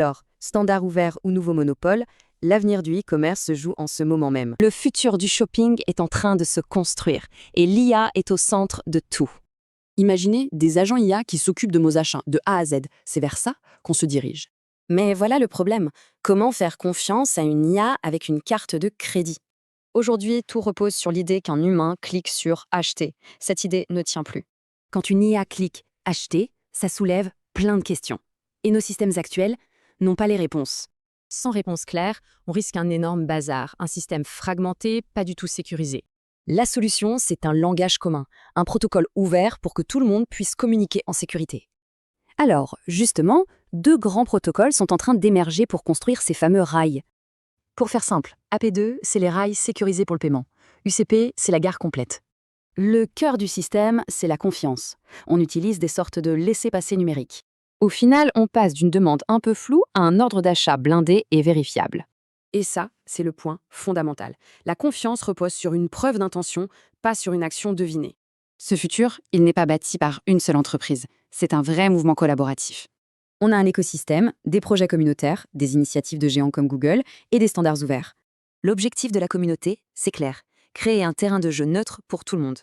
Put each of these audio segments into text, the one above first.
Alors, standard ouvert ou nouveau monopole, l'avenir du e-commerce se joue en ce moment même. Le futur du shopping est en train de se construire et l'IA est au centre de tout. Imaginez des agents IA qui s'occupent de nos achats de A à Z. C'est vers ça qu'on se dirige. Mais voilà le problème. Comment faire confiance à une IA avec une carte de crédit? Aujourd'hui, tout repose sur l'idée qu'un humain clique sur acheter. Cette idée ne tient plus. Quand une IA clique acheter, ça soulève plein de questions. Et nos systèmes actuels n'ont pas les réponses. Sans réponse claire, on risque un énorme bazar, un système fragmenté, pas du tout sécurisé. La solution, c'est un langage commun, un protocole ouvert pour que tout le monde puisse communiquer en sécurité. Alors, justement, deux grands protocoles sont en train d'émerger pour construire ces fameux rails. Pour faire simple, AP2, c'est les rails sécurisés pour le paiement. UCP, c'est la gare complète. Le cœur du système, c'est la confiance. On utilise des sortes de laissez-passer numériques. Au final, on passe d'une demande un peu floue à un ordre d'achat blindé et vérifiable. Et ça, c'est le point fondamental. La confiance repose sur une preuve d'intention, pas sur une action devinée. Ce futur, il n'est pas bâti par une seule entreprise. C'est un vrai mouvement collaboratif. On a un écosystème, des projets communautaires, des initiatives de géants comme Google et des standards ouverts. L'objectif de la communauté, c'est clair, créer un terrain de jeu neutre pour tout le monde.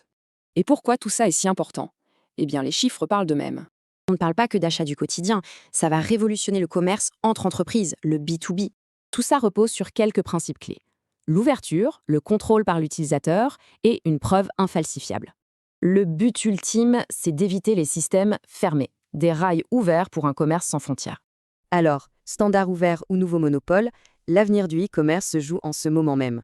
Et pourquoi tout ça est si important? Eh bien, les chiffres parlent d'eux-mêmes. On ne parle pas que d'achat du quotidien, ça va révolutionner le commerce entre entreprises, le B2B. Tout ça repose sur quelques principes clés. L'ouverture, le contrôle par l'utilisateur et une preuve infalsifiable. Le but ultime, c'est d'éviter les systèmes fermés, des rails ouverts pour un commerce sans frontières. Alors, standard ouvert ou nouveau monopole, l'avenir du e-commerce se joue en ce moment même.